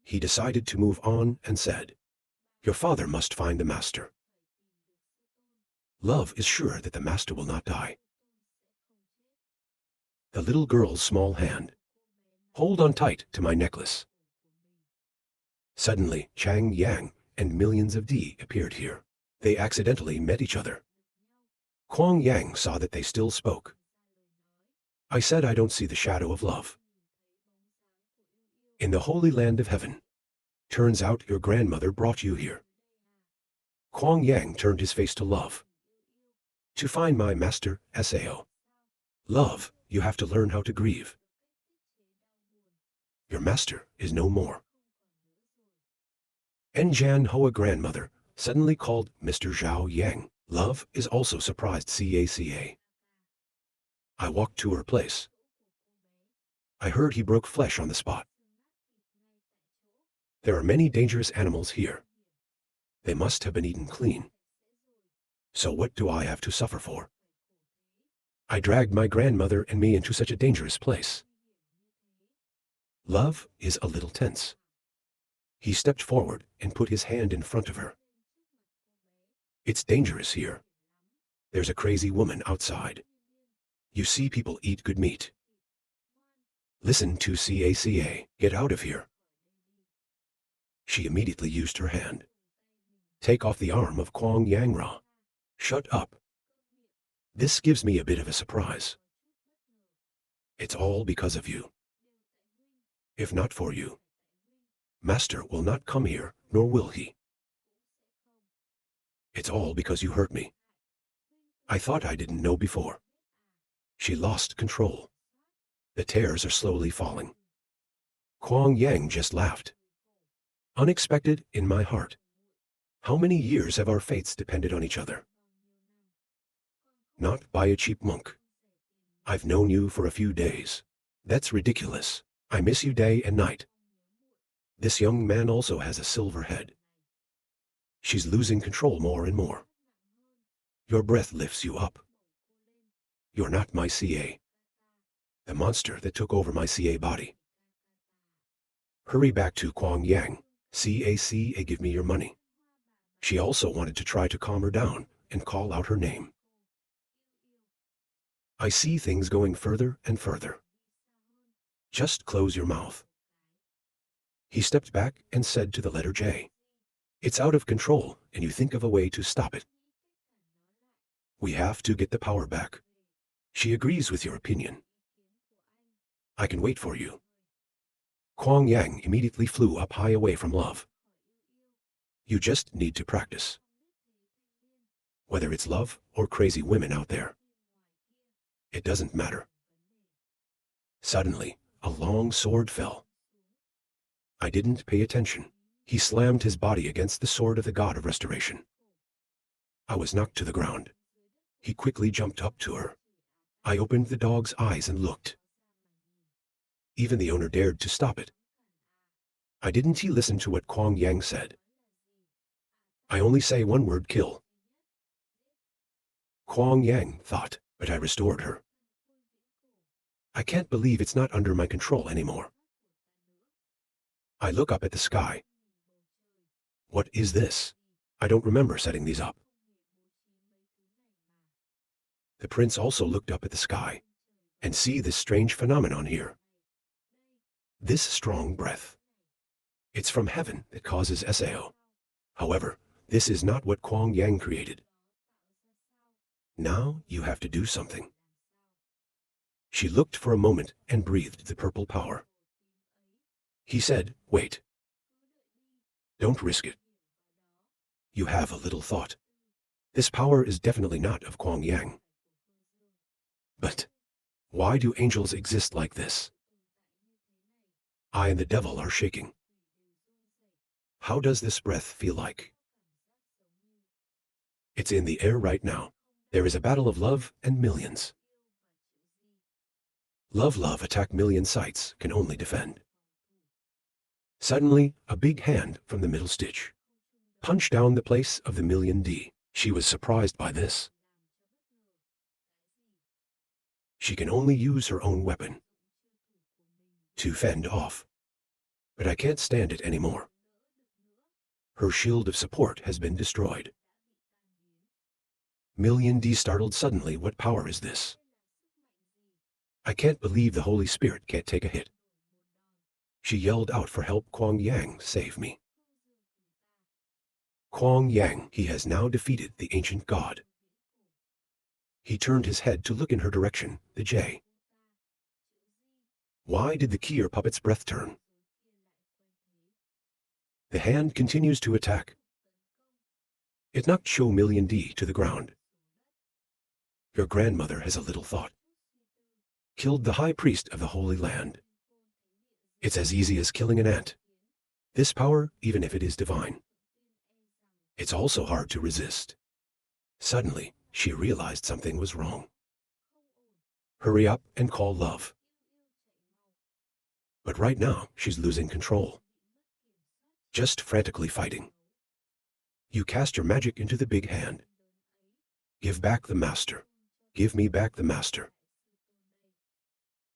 He decided to move on and said, "Your father must find the master. Love is sure that the master will not die." The little girl's small hand. "Hold on tight to my necklace." Suddenly, Chang Yang and millions of D appeared here. They accidentally met each other. Kuang Yang saw that they still spoke. "I said I don't see the shadow of love in the holy land of heaven. Turns out your grandmother brought you here." Kuang Yang turned his face to Love. "To find my master, Sao. Love, you have to learn how to grieve. Your master is no more." Enjan Hoa grandmother suddenly called Mr. Zhao Yang. Love is also surprised Caca. "I walked to her place. I heard he broke flesh on the spot. There are many dangerous animals here. They must have been eaten clean. So what do I have to suffer for? I dragged my grandmother and me into such a dangerous place." Love is a little tense. He stepped forward and put his hand in front of her. "It's dangerous here. There's a crazy woman outside. You see people eat good meat. Listen to Caca. Get out of here." She immediately used her hand. "Take off the arm of Kuang Yang Ra. Shut up. This gives me a bit of a surprise. It's all because of you. If not for you, Master will not come here, nor will he. It's all because you hurt me. I thought I didn't know before." She lost control. The tears are slowly falling. Kuang Yang just laughed. "Unexpected in my heart. How many years have our fates depended on each other? Not by a cheap monk. I've known you for a few days. That's ridiculous. I miss you day and night. This young man also has a silver head." She's losing control more and more. "Your breath lifts you up. You're not my CA. The monster that took over my CA body. Hurry back to Kuang Yang. Caca, give me your money." She also wanted to try to calm her down and call out her name. "I see things going further and further. Just close your mouth." He stepped back and said to the letter J, "It's out of control, and you think of a way to stop it. We have to get the power back. She agrees with your opinion. I can wait for you." Kuang Yang immediately flew up high away from Love. "You just need to practice. Whether it's love or crazy women out there, it doesn't matter." Suddenly, a long sword fell. I didn't pay attention. He slammed his body against the sword of the god of restoration. I was knocked to the ground. He quickly jumped up to her. I opened the dog's eyes and looked. Even the owner dared to stop it. Didn't he listen to what Kuang Yang said? "I only say one word, kill." Kuang Yang thought, but I restored her. "I can't believe it's not under my control anymore." I look up at the sky. What is this? I don't remember setting these up. The prince also looked up at the sky and see this strange phenomenon here. This strong breath. It's from heaven that causes Sao. However, this is not what Kuang Yang created. Now you have to do something. She looked for a moment and breathed the purple power. He said, "Wait. Don't risk it. You have a little thought. This power is definitely not of Kuang Yang. But why do angels exist like this? I and the devil are shaking. How does this breath feel like? It's in the air right now. There is a battle of love and millions. Love attack million sights can only defend." Suddenly, a big hand from the middle stitch punched down the place of the million D. She was surprised by this. She can only use her own weapon to fend off. but I can't stand it anymore. Her shield of support has been destroyed. Million D startled suddenly. What power is this? I can't believe the Holy Spirit can't take a hit. She yelled out for help. Kuang Yang, save me. Kuang Yang, he has now defeated the ancient god. He turned his head to look in her direction, the J. Why did the Kier puppet's breath turn? The hand continues to attack. It knocked Show Million D to the ground. Your grandmother has a little thought. Killed the high priest of the Holy Land. It's as easy as killing an ant. This power, even if it is divine, it's also hard to resist. Suddenly, she realized something was wrong. Hurry up and call love. But right now, she's losing control. Just frantically fighting. You cast your magic into the big hand. Give back the master. Give me back the master.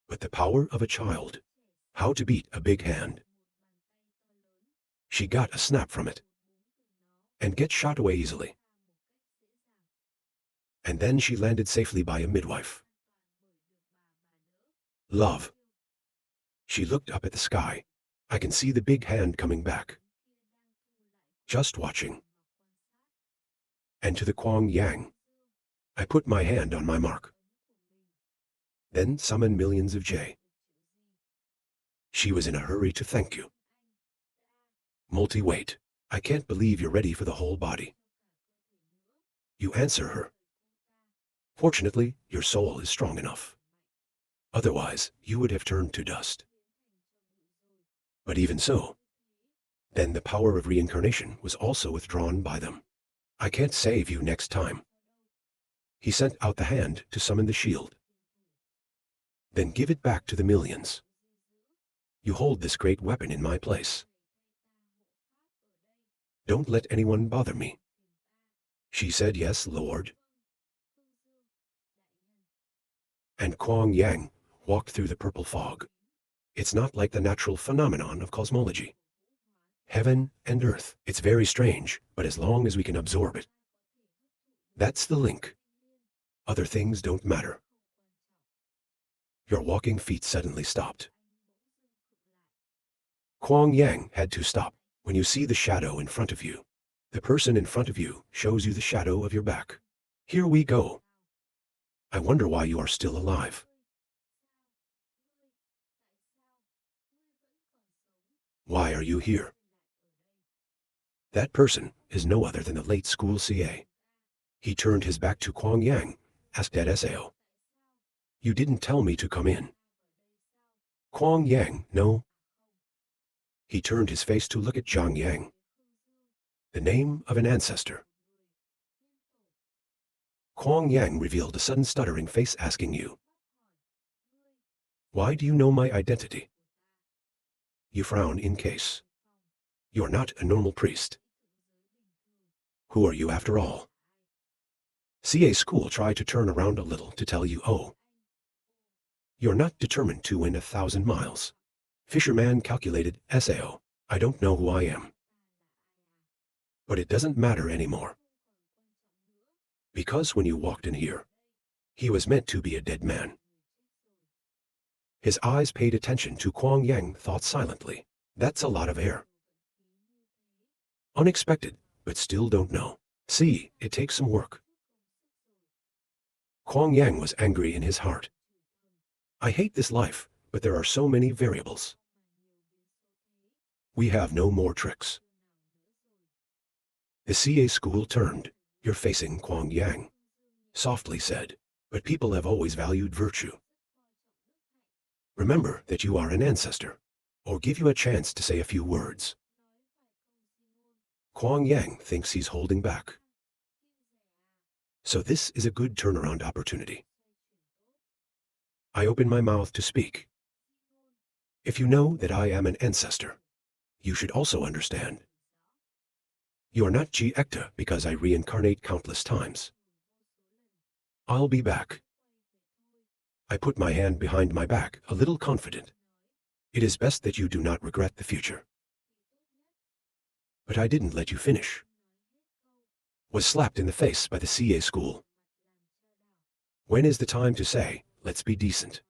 But the power of a child. How to beat a big hand. She got a snap from it. And get shot away easily. And then she landed safely by a midwife. Love. She looked up at the sky. I can see the big hand coming back. Just watching. And to the Kuang Yang. I put my hand on my mark. Then summon millions of J. She was in a hurry to thank you. Multi-weight. I can't believe you're ready for the whole body. You answer her. Fortunately, your soul is strong enough. Otherwise, you would have turned to dust. But even so, then the power of reincarnation was also withdrawn by them. I can't save you next time. He sent out the hand to summon the shield. Then give it back to the millions. You hold this great weapon in my place. Don't let anyone bother me. She said, yes, Lord. And Kuang Yang walked through the purple fog. It's not like the natural phenomenon of cosmology. Heaven and earth, it's very strange, but as long as we can absorb it. That's the link. Other things don't matter. Your walking feet suddenly stopped. Kuang Yang had to stop. When you see the shadow in front of you, the person in front of you shows you the shadow of your back. Here we go. I wonder why you are still alive. Why are you here? That person is no other than the late school CA. He turned his back to Kuang Yang, asked at Sao. You didn't tell me to come in. Kuang Yang, no. He turned his face to look at Zhang Yang. The name of an ancestor. Kuang Yang revealed a sudden stuttering face asking you. Why do you know my identity? You frown in case. You're not a normal priest. Who are you after all? CA school tried to turn around a little to tell you, oh. You're not determined to win 1,000 miles. Fisherman calculated, Sao. I don't know who I am. But it doesn't matter anymore. Because when you walked in here, he was meant to be a dead man. His eyes paid attention to Kuang Yang, thought silently. That's a lot of air. Unexpected, but still don't know. See, it takes some work. Kuang Yang was angry in his heart. I hate this life, but there are so many variables. We have no more tricks. The CA school turned. You're facing Kuang Yang. Softly said, but people have always valued virtue. Remember that you are an ancestor, or give you a chance to say a few words. Kuang Yang thinks he's holding back. So this is a good turnaround opportunity. I open my mouth to speak. If you know that I am an ancestor, you should also understand. You are not G Ecta because I reincarnate countless times. I'll be back. I put my hand behind my back, a little confident. It is best that you do not regret the future. But I didn't let you finish. Was slapped in the face by the CA school. When is the time to say, let's be decent?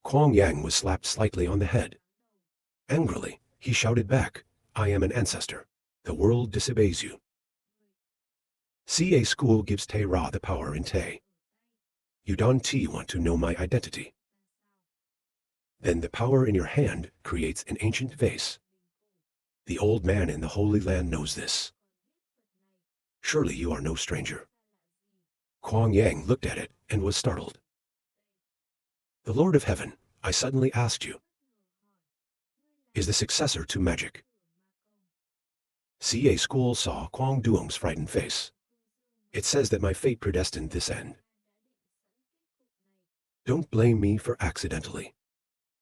Kwang Yang was slapped slightly on the head. Angrily, he shouted back, I am an ancestor. The world disobeys you. CA school gives Tae Ra the power in Tae. You don't want to know my identity. Then the power in your hand creates an ancient vase. The old man in the Holy Land knows this. Surely you are no stranger. Kwang Yang looked at it and was startled. The Lord of Heaven, I suddenly asked you, is the successor to magic. CA school saw Kwang Duong's frightened face. It says that my fate predestined this end. Don't blame me for accidentally.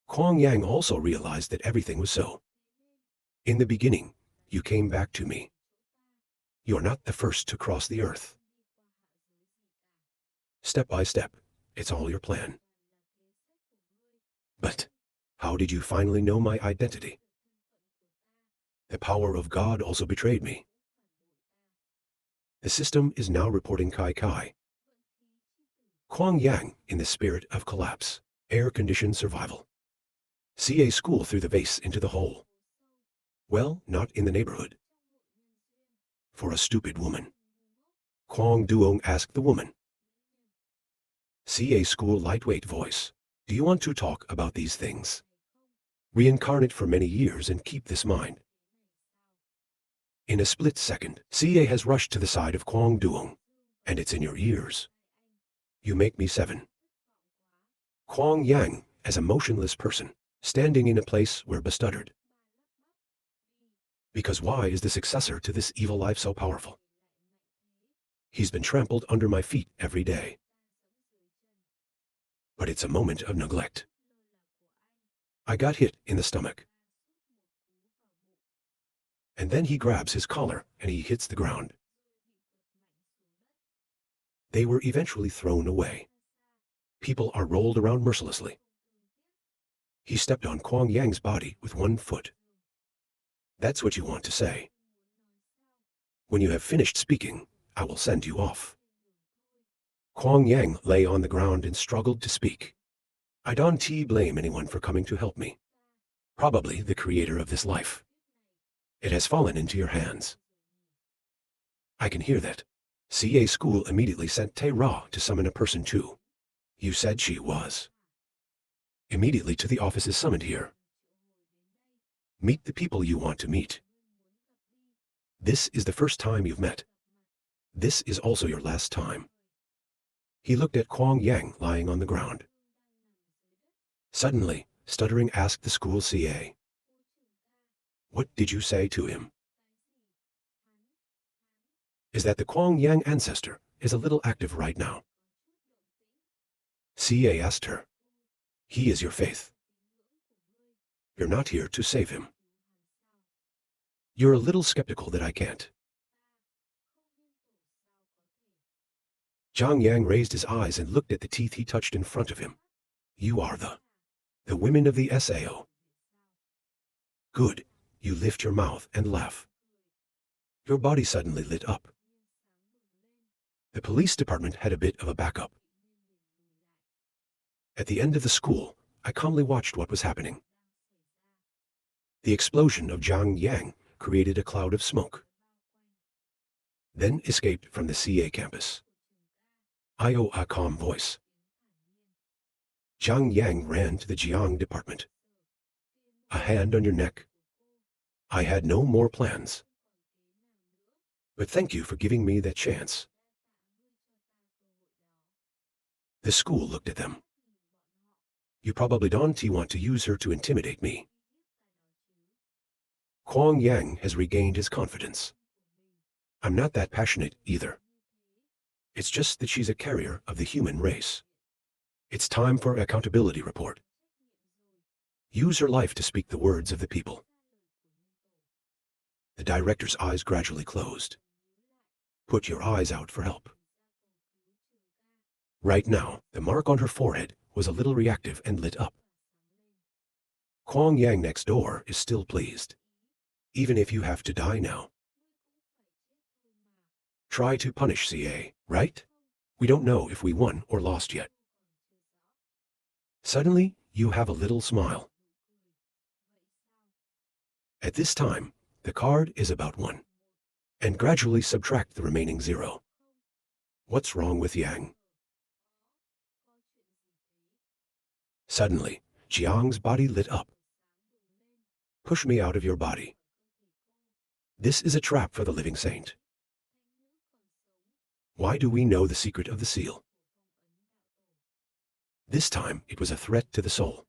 Kwang Yang also realized that everything was so. In the beginning, you came back to me. You're not the first to cross the earth. Step by step, it's all your plan. But how did you finally know my identity? The power of God also betrayed me. The system is now reporting Kai Kai. Kwang Yang in the spirit of collapse, air-conditioned survival. CA school threw the vase into the hole. Well, not in the neighborhood. For a stupid woman. Kwang Duong asked the woman. CA school lightweight voice. Do you want to talk about these things? Reincarnate for many years and keep this mind. In a split second, CA has rushed to the side of Kwang Duong, and it's in your ears. You make me 7. Kwang Yang, as a motionless person, standing in a place where bestuttered. Because why is the successor to this evil life so powerful? He's been trampled under my feet every day. But it's a moment of neglect. I got hit in the stomach. And then he grabs his collar and he hits the ground. They were eventually thrown away. People are rolled around mercilessly. He stepped on Kwang Yang's body with one foot. That's what you want to say. When you have finished speaking, I will send you off. Kwang Yang lay on the ground and struggled to speak. I don't blame anyone for coming to help me. Probably the creator of this life. It has fallen into your hands. I can hear that. CA school immediately sent Tae Ra to summon a person too. You said she was. Immediately to the offices summoned here. Meet the people you want to meet. This is the first time you've met. This is also your last time. He looked at Kwang Yang lying on the ground. Suddenly, stuttering asked the school CA. What did you say to him? Is that the Kwang Yang ancestor is a little active right now? CA asked her. He is your faith. You're not here to save him. You're a little skeptical that I can't. Zhang Yang raised his eyes and looked at the teeth he touched in front of him. You are the women of the SAO. Good, you lift your mouth and laugh. Your body suddenly lit up. The police department had a bit of a backup. At the end of the school, I calmly watched what was happening. The explosion of Zhang Yang created a cloud of smoke. Then escaped from the CA campus. A calm voice. Zhang Yang ran to the Jiang department. A hand on your neck. I had no more plans. But thank you for giving me that chance. The school looked at them. You probably don't want to use her to intimidate me. Kwang Yang has regained his confidence. I'm not that passionate either. It's just that she's a carrier of the human race. It's time for accountability report. Use her life to speak the words of the people. The director's eyes gradually closed. Put your eyes out for help. Right now, the mark on her forehead was a little reactive and lit up. Kwang Yang next door is still pleased. Even if you have to die now. Try to punish CA, right? We don't know if we won or lost yet. Suddenly, you have a little smile. At this time, the card is about 1. And gradually subtract the remaining 0. What's wrong with Yang? Suddenly, Jiang's body lit up. Push me out of your body. This is a trap for the living saint. Why do we know the secret of the seal? This time, it was a threat to the soul.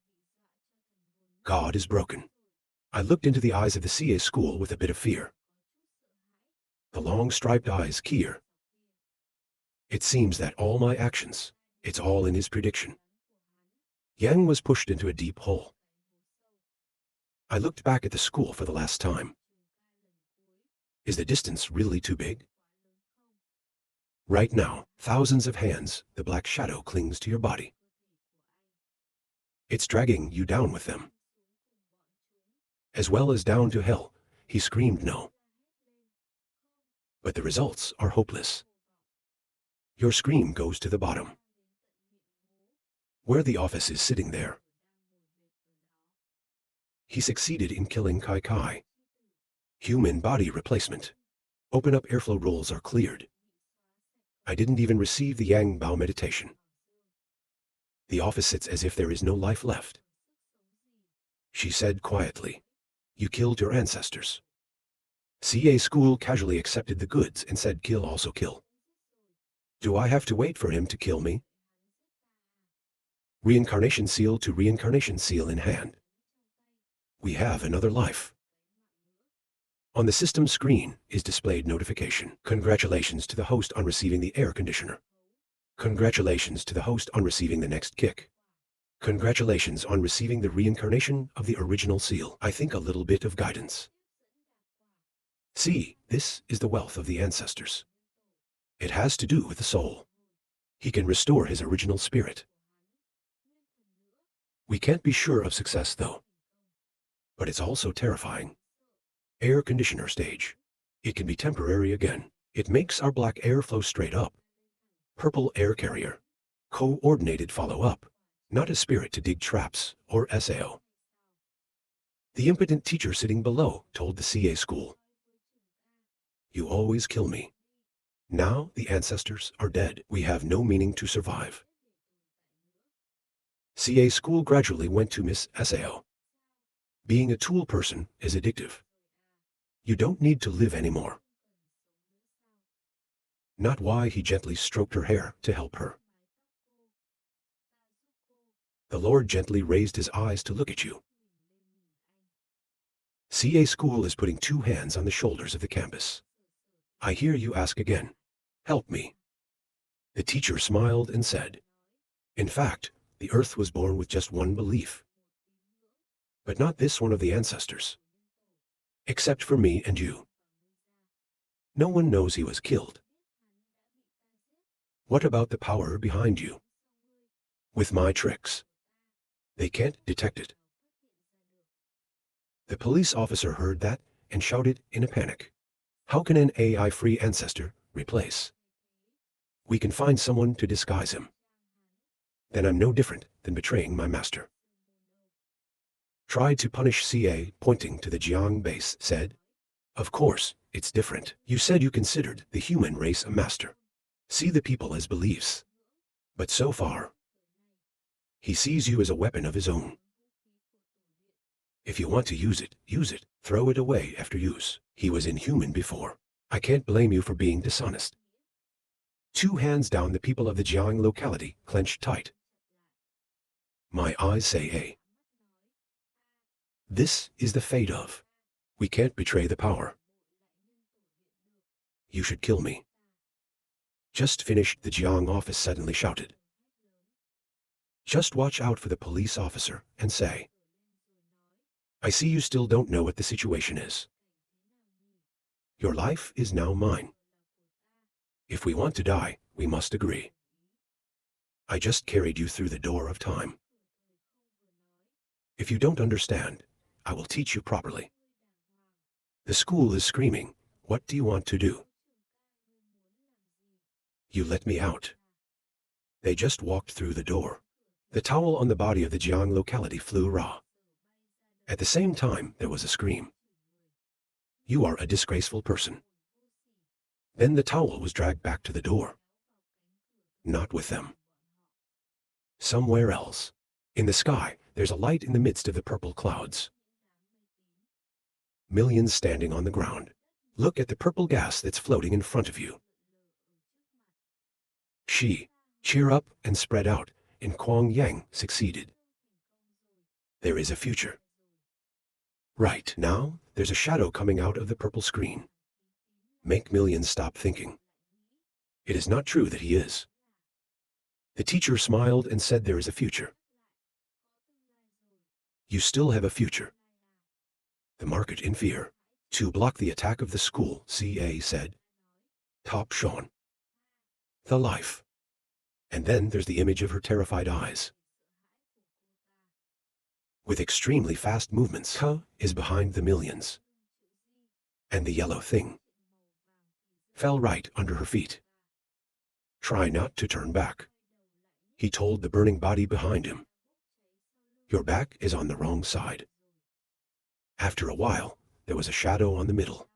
God is broken. I looked into the eyes of the CA school with a bit of fear. The long striped eyes Kier. It seems that all my actions, it's all in his prediction. Yang was pushed into a deep hole. I looked back at the school for the last time. Is the distance really too big? Right now, thousands of hands, the black shadow clings to your body. It's dragging you down with them. As well as down to hell, he screamed no. But the results are hopeless. Your scream goes to the bottom. Where the office is sitting there. He succeeded in killing Kai Kai. Human body replacement. Open up airflow rules are cleared. I didn't even receive the Yang Bao meditation. The office sits as if there is no life left. She said quietly, you killed your ancestors. CA school casually accepted the goods and said kill also kill. Do I have to wait for him to kill me? Reincarnation seal to reincarnation seal in hand. We have another life. On the system screen is displayed notification. Congratulations to the host on receiving the air conditioner. Congratulations to the host on receiving the next kick. Congratulations on receiving the reincarnation of the original seal. I think a little bit of guidance. See, this is the wealth of the ancestors. It has to do with the soul. He can restore his original spirit. We can't be sure of success though. But it's also terrifying. Air conditioner stage. It can be temporary again. It makes our black air flow straight up. Purple air carrier. Coordinated follow-up. Not a spirit to dig traps or SAO. The impotent teacher sitting below told the CA school. You always kill me. Now the ancestors are dead. We have no meaning to survive. CA school gradually went to Miss SAO. Being a tool person is addictive. You don't need to live anymore. Not why he gently stroked her hair to help her. The Lord gently raised his eyes to look at you. CA school is putting 2 hands on the shoulders of the campus. I hear you ask again. Help me. The teacher smiled and said, in fact, the earth was born with just one belief. But not this one of the ancestors. Except for me and you. No one knows he was killed. What about the power behind you? With my tricks. They can't detect it. The police officer heard that and shouted in a panic. How can an AI-free ancestor replace? We can find someone to disguise him. Then I'm no different than betraying my master. Tried to punish CA, pointing to the Jiang base, said, of course, it's different. You said you considered the human race a master. See the people as beliefs. But so far, he sees you as a weapon of his own. If you want to use it. Throw it away after use. He was inhuman before. I can't blame you for being dishonest. 2 hands down, the people of the Jiang locality clenched tight. My eyes say A. This is the fate of. We can't betray the power. You should kill me. Just finished, the Jiang office suddenly shouted. Just watch out for the police officer and say, I see you still don't know what the situation is. Your life is now mine. If we want to die, we must agree. I just carried you through the door of time. If you don't understand, I will teach you properly. The school is screaming, what do you want to do? You let me out. They just walked through the door. The towel on the body of the Jiang locality flew raw. At the same time, there was a scream. You are a disgraceful person. Then the towel was dragged back to the door. Not with them. Somewhere else. In the sky, there's a light in the midst of the purple clouds. Millions standing on the ground. Look at the purple gas that's floating in front of you. Cheer up and spread out, and Kuang Yang succeeded. There is a future. Right now, there's a shadow coming out of the purple screen. Make millions stop thinking. It is not true that he is. The teacher smiled and said there is a future. You still have a future. The market in fear. To block the attack of the school, CA said. Top Sean. The life. And then there's the image of her terrified eyes. With extremely fast movements, Ka is behind the millions. And the yellow thing fell right under her feet. Try not to turn back, he told the burning body behind him. Your back is on the wrong side. After a while, there was a shadow on the middle.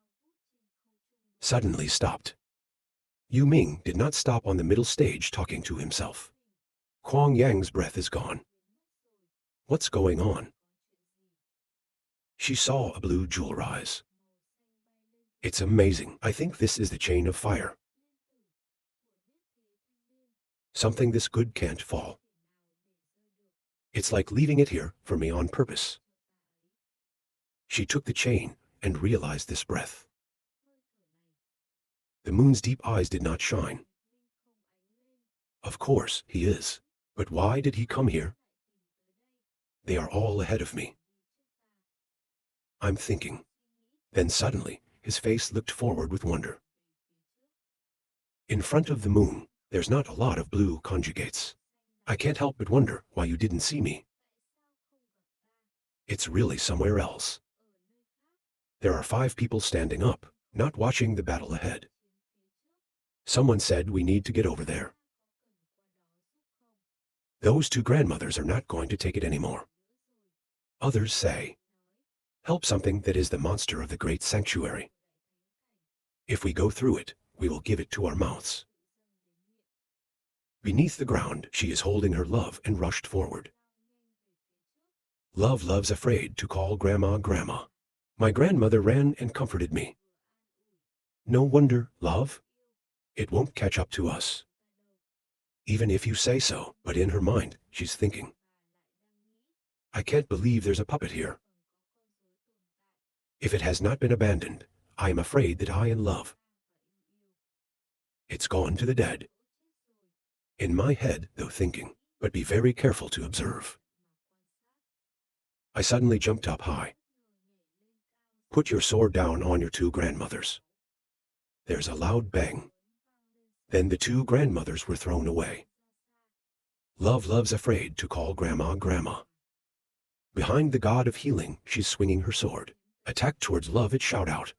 Suddenly stopped. Yu Ming did not stop on the middle stage talking to himself. Kuang Yang's breath is gone. What's going on? She saw a blue jewel rise. It's amazing. I think this is the chain of fire. Something this good can't fall. It's like leaving it here for me on purpose. She took the chain and realized this breath. The moon's deep eyes did not shine. Of course, he is. But why did he come here? They are all ahead of me. I'm thinking. Then suddenly, his face looked forward with wonder. In front of the moon, there's not a lot of blue conjugates. I can't help but wonder why you didn't see me. It's really somewhere else. There are 5 people standing up, not watching the battle ahead. Someone said we need to get over there. Those 2 grandmothers are not going to take it anymore. Others say, help something that is the monster of the great sanctuary. If we go through it, we will give it to our mouths. Beneath the ground, she is holding her love and rushed forward. Love's afraid to call Grandma Grandma. My grandmother ran and comforted me. No wonder, love. It won't catch up to us. Even if you say so, but in her mind, she's thinking. I can't believe there's a puppet here. If it has not been abandoned, I am afraid that I and love. It's gone to the dead. In my head, though thinking, but be very careful to observe. I suddenly jumped up high. Put your sword down on your 2 grandmothers. There's a loud bang. Then the 2 grandmothers were thrown away. Love's afraid to call Grandma Grandma. Behind the god of healing, she's swinging her sword. Attack towards love, it shout out.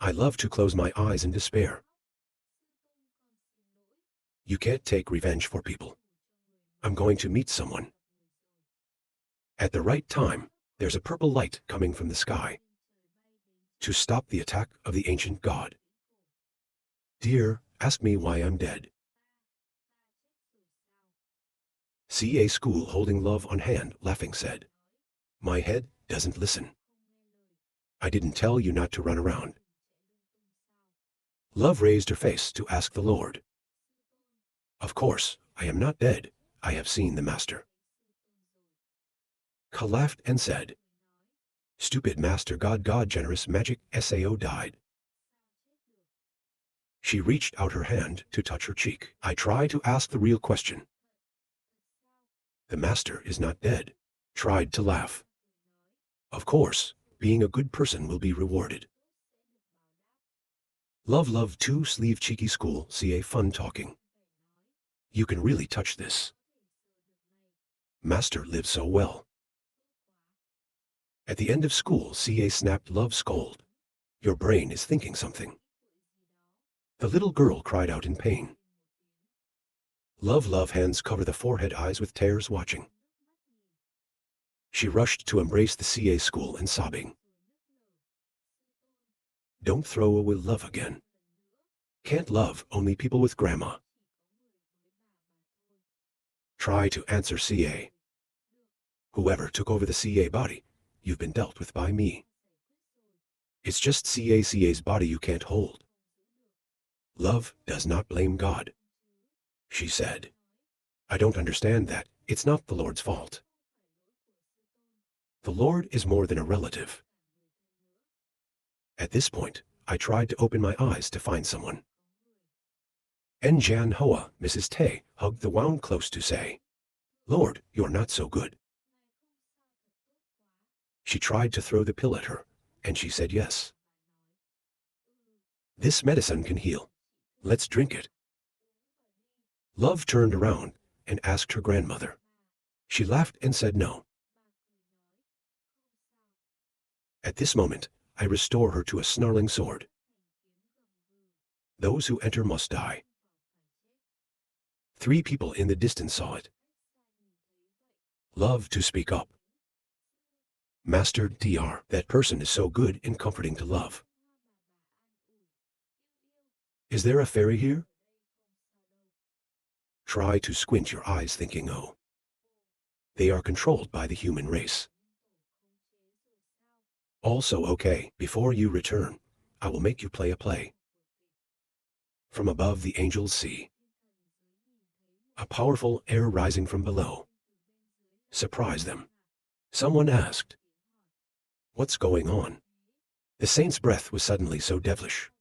I love to close my eyes in despair. You can't take revenge for people. I'm going to meet someone. At the right time, there's a purple light coming from the sky. To stop the attack of the ancient god. Dear, ask me why I'm dead. CA School holding love on hand, laughing said. My head doesn't listen. I didn't tell you not to run around. Love raised her face to ask the Lord. Of course, I am not dead. I have seen the master. Ka laughed and said. Stupid master god generous magic SAO died. She reached out her hand to touch her cheek. I try to ask the real question. The master is not dead. Tried to laugh. Of course, being a good person will be rewarded. Love 2 sleeve cheeky school CA fun talking. You can really touch this. Master lives so well. At the end of school, CA snapped Love's scold. Your brain is thinking something. The little girl cried out in pain. Love hands cover the forehead, eyes with tears watching. She rushed to embrace the CA school and sobbing. Don't throw away love again. Can't love only people with grandma. Try to answer CA. Whoever took over the CA body, you've been dealt with by me. It's just CA's body you can't hold. Love does not blame God. She said. I don't understand that. It's not the Lord's fault. The Lord is more than a relative. At this point, I tried to open my eyes to find someone. Njan Hoa, Mrs. Tay, hugged the wound close to say, Lord, you're not so good. She tried to throw the pill at her, and she said yes. This medicine can heal. Let's drink it. Love turned around and asked her grandmother. She laughed and said no. At this moment, I restore her to a snarling sword. Those who enter must die. 3 people in the distance saw it. Love to speak up. Master Dr. That person is so good and comforting to love. Is there a fairy here? Try to squint your eyes thinking, oh. They are controlled by the human race. Also okay, before you return, I will make you play a play. From above the angels see. A powerful air rising from below. Surprise them. Someone asked. What's going on? The saint's breath was suddenly so devilish.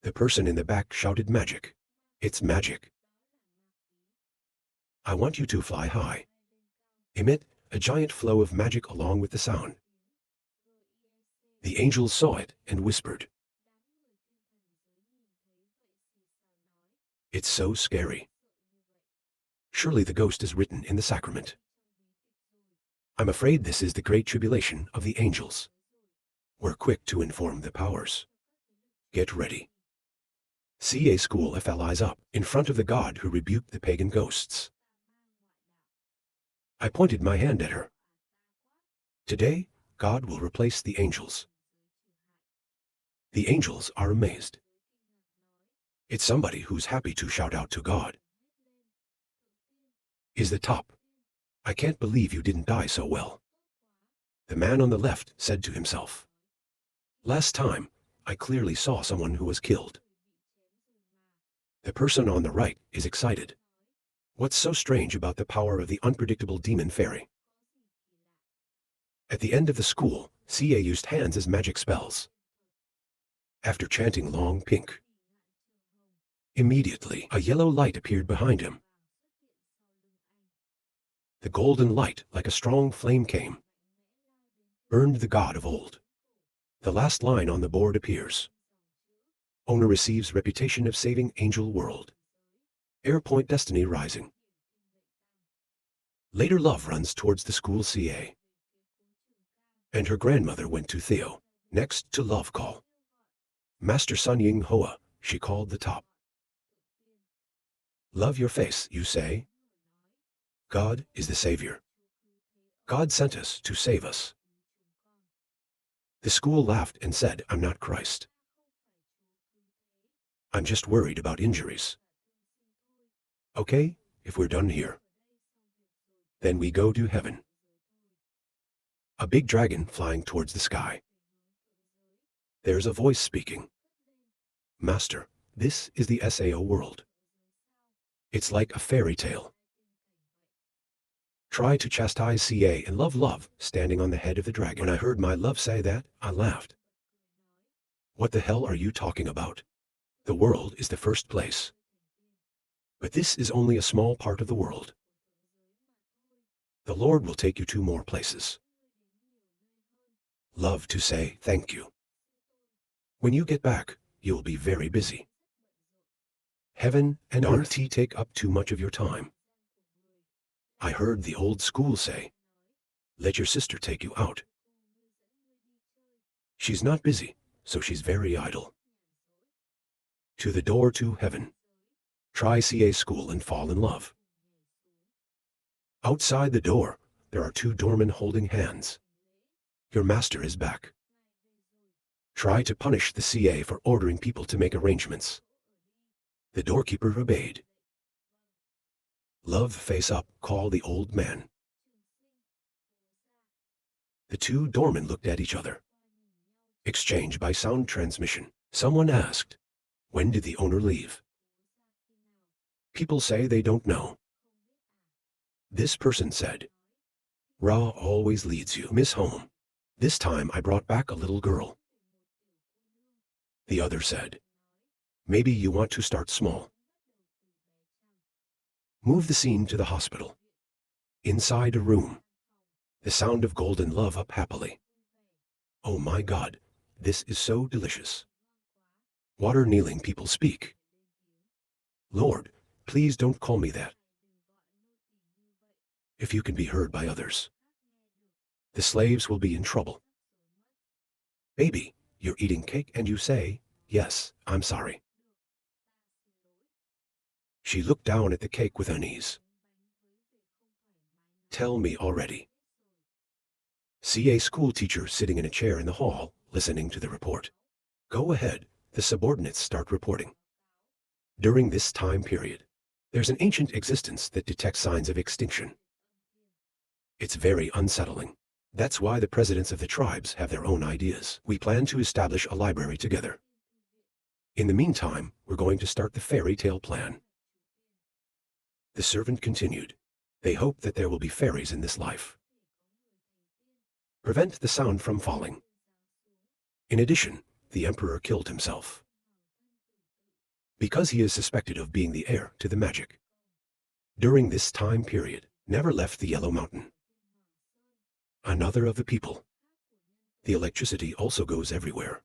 The person in the back shouted magic. It's magic. I want you to fly high. Emit a giant flow of magic along with the sound. The angels saw it and whispered. It's so scary. Surely the ghost is written in the sacrament. I'm afraid this is the great tribulation of the angels. We're quick to inform the powers. Get ready. CA school FLIs up in front of the god who rebuked the pagan ghosts. I pointed my hand at her. Today, God will replace the angels. The angels are amazed. It's somebody who's happy to shout out to God. Is the top. I can't believe you didn't die so well. The man on the left said to himself. Last time, I clearly saw someone who was killed. The person on the right is excited. What's so strange about the power of the unpredictable demon fairy? At the end of the school, CA used hands as magic spells. After chanting long pink, immediately a yellow light appeared behind him. The golden light, like a strong flame came, burned the god of old. The last line on the board appears. Owner receives reputation of saving angel world. Airpoint destiny rising. Later love runs towards the school CA. And her grandmother went to Theo, next to love call. Master Sun Ying Hoa, she called the top. Love your face, you say? God is the Savior. God sent us to save us. The school laughed and said, I'm not Christ. I'm just worried about injuries. Okay, if we're done here. Then we go to heaven. A big dragon flying towards the sky. There's a voice speaking. Master, this is the SAO world. It's like a fairy tale. Try to chastise CA and love standing on the head of the dragon. When I heard my love say that, I laughed. What the hell are you talking about? The world is the first place. But this is only a small part of the world. The Lord will take you to more places. Love to say thank you. When you get back, you'll be very busy. Heaven and earth take up too much of your time. I heard the old school say, let your sister take you out. She's not busy, so she's very idle. To the door to heaven. Try CA school and fall in love. Outside the door, there are two doormen holding hands. Your master is back. Try to punish the CA for ordering people to make arrangements. The doorkeeper obeyed. Love face up, call the old man. The two doormen looked at each other. Exchange by sound transmission. Someone asked, when did the owner leave? People say they don't know. This person said, Ra always leads you, Miss home. This time I brought back a little girl. The other said, maybe you want to start small. Move the scene to the hospital. Inside a room. The sound of golden love up happily. Oh my God, this is so delicious. Water kneeling people speak. Lord, please don't call me that. If you can be heard by others, the slaves will be in trouble. Baby, you're eating cake and you say, yes, I'm sorry. She looked down at the cake with unease. Tell me already. CA school teacher sitting in a chair in the hall, listening to the report. Go ahead, the subordinates start reporting. During this time period, there's an ancient existence that detects signs of extinction. It's very unsettling. That's why the presidents of the tribes have their own ideas. We plan to establish a library together. In the meantime, we're going to start the fairy tale plan. The servant continued. They hope that there will be fairies in this life. Prevent the sound from falling. In addition, the emperor killed himself because he is suspected of being the heir to the magic. During this time period, never left the Yellow Mountain. Another of the people. The electricity also goes everywhere.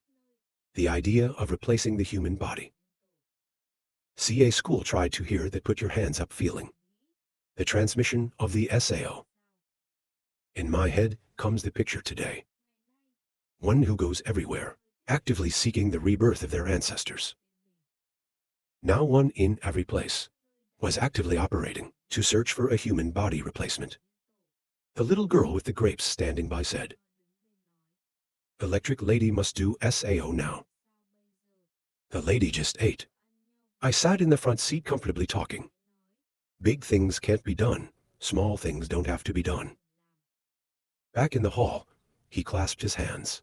The idea of replacing the human body. CA school tried to hear that put your hands up feeling. The transmission of the SAO. In my head comes the picture today. One who goes everywhere, actively seeking the rebirth of their ancestors. Now one in every place was actively operating to search for a human body replacement. The little girl with the grapes standing by said, Electric lady must do SAO now. The lady just ate. I sat in the front seat comfortably talking. Big things can't be done, small things don't have to be done. Back in the hall, he clasped his hands.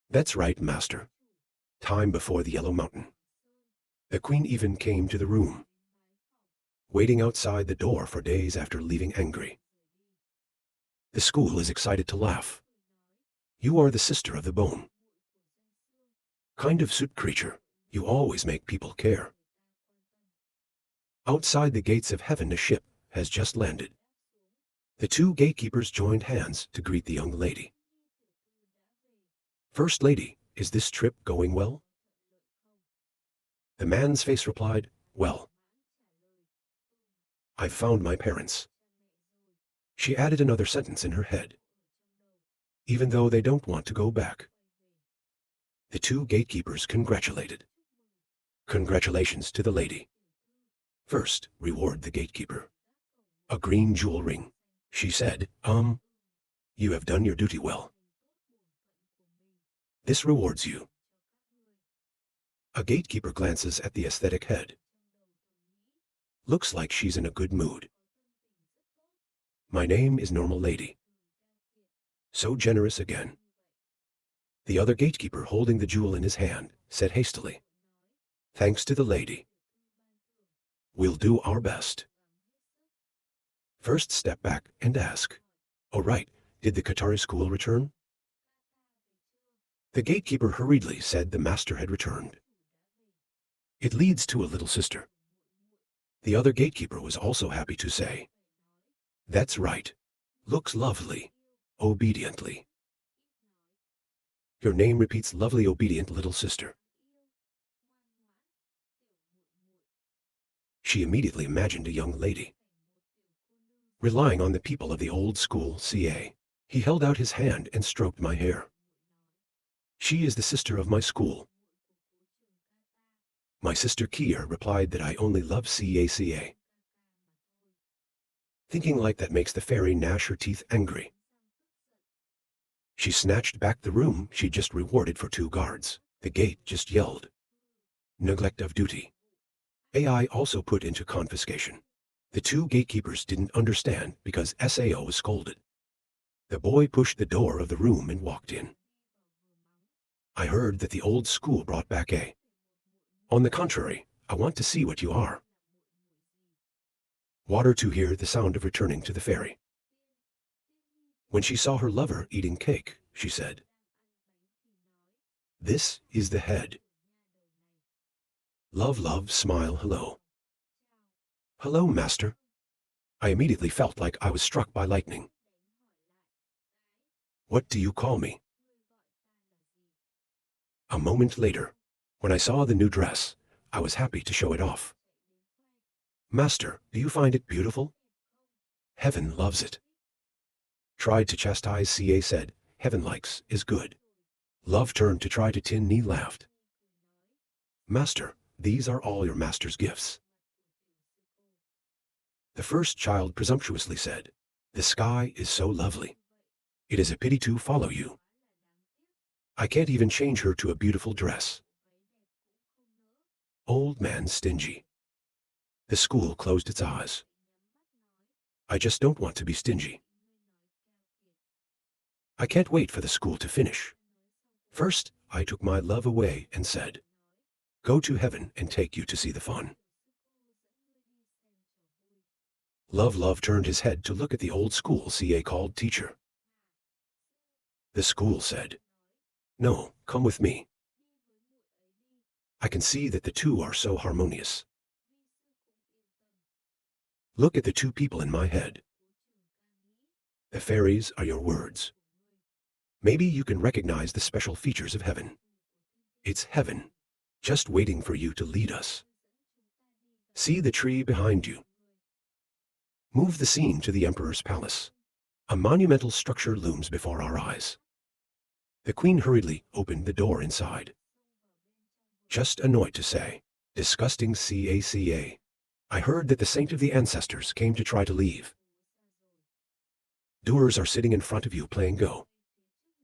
That's right, master. Time before the Yellow Mountain. The queen even came to the room, waiting outside the door for days after leaving angry. The school is excited to laugh. You are the sister of the bone. Kind of suit creature, you always make people care. Outside the gates of heaven a ship has just landed. The two gatekeepers joined hands to greet the young lady. First lady, is this trip going well? The man's face replied, well. I've found my parents. She added another sentence in her head. Even though they don't want to go back. The two gatekeepers congratulated. Congratulations to the lady. First, reward the gatekeeper. A green jewel ring. She said, you have done your duty well. This rewards you. A gatekeeper glances at the aesthetic head. Looks like she's in a good mood. My name is Normal Lady. So generous again. The other gatekeeper holding the jewel in his hand said hastily, thanks to the lady. We'll do our best. First step back and ask, oh right, did the Qatari school return? The gatekeeper hurriedly said the master had returned. It leads to a little sister. The other gatekeeper was also happy to say, that's right, looks lovely, obediently. Your name repeats lovely obedient little sister. She immediately imagined a young lady. relying on the people of the old school CA. He held out his hand and stroked my hair. She is the sister of my school. My sister Kia replied that I only love CA. Thinking like that makes the fairy gnash her teeth angry. She snatched back the room she just rewarded for 2 guards. The gate just yelled. Neglect of duty. AI also put into confiscation. The 2 gatekeepers didn't understand because SAO was scolded. The boy pushed the door of the room and walked in. I heard that the old school brought back A. On the contrary, I want to see what you are. Water to hear the sound of returning to the fairy. When she saw her lover eating cake, she said, "This is the head. Love, love, smile, hello." "Hello, master." I immediately felt like I was struck by lightning. "What do you call me?" A moment later, when I saw the new dress, I was happy to show it off. "Master, do you find it beautiful?" "Heaven loves it." Tried to chastise CA said, "Heaven likes is good." Love turned to try to Tin Ni laughed. "Master, these are all your master's gifts." The first child presumptuously said, "The sky is so lovely. It is a pity to follow you. I can't even change her to a beautiful dress." Old man stingy. The school closed its eyes. I just don't want to be stingy. I can't wait for the school to finish. First, I took my love away and said, "Go to heaven and take you to see the fun." Love turned his head to look at the old school CA called teacher. The school said, "No, come with me. I can see that the 2 are so harmonious. Look at the 2 people in my head. The fairies are your words. Maybe you can recognize the special features of heaven. It's heaven, just waiting for you to lead us. See the tree behind you." Move the scene to the emperor's palace. A monumental structure looms before our eyes. The queen hurriedly opened the door inside. Just annoyed to say, "Disgusting CA. I heard that the saint of the ancestors came to try to leave. Doers are sitting in front of you playing Go.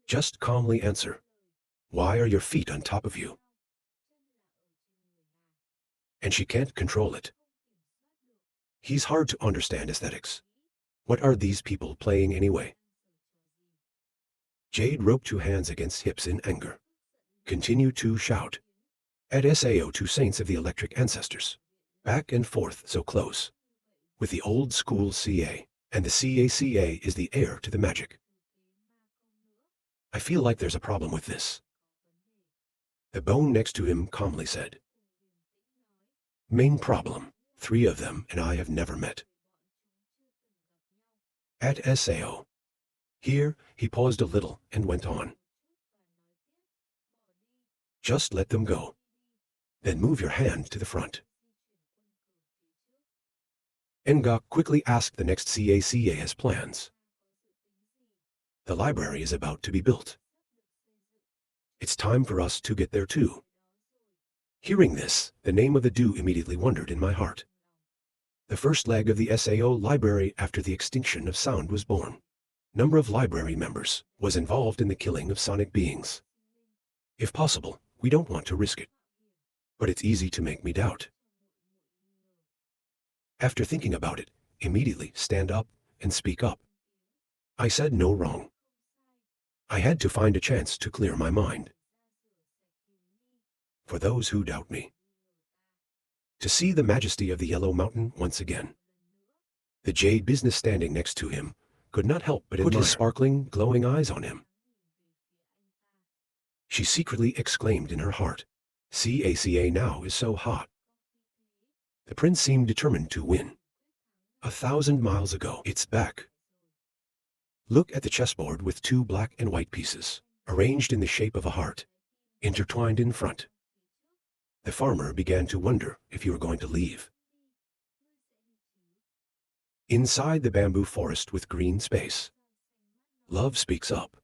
Just calmly answer. Why are your feet on top of you?" And she can't control it. He's hard to understand aesthetics. What are these people playing anyway? Jade roped 2 hands against hips in anger. Continue to shout. At SAO 2 saints of the electric ancestors. Back and forth so close. With the old school CA, and the CA is the heir to the magic. I feel like there's a problem with this. The bone next to him calmly said, "Main problem, 3 of them and I have never met." At SAO. Here, he paused a little and went on. "Just let them go. Then move your hand to the front." Nga quickly asked the next CA has plans. "The library is about to be built. It's time for us to get there too." Hearing this, the name of the do immediately wondered in my heart. The first leg of the SAO library after the extinction of sound was born. Number of library members was involved in the killing of sonic beings. If possible, we don't want to risk it. But it's easy to make me doubt. After thinking about it, immediately stand up and speak up. I said no wrong. I had to find a chance to clear my mind. For those who doubt me. To see the majesty of the Yellow Mountain once again. The jade business standing next to him could not help but put his sparkling, glowing eyes on him. She secretly exclaimed in her heart, "CA now is so hot." The prince seemed determined to win. 1,000 miles ago, it's back. Look at the chessboard with 2 black and white pieces, arranged in the shape of a heart, intertwined in front. The farmer began to wonder if you were going to leave. Inside the bamboo forest with green space, love speaks up.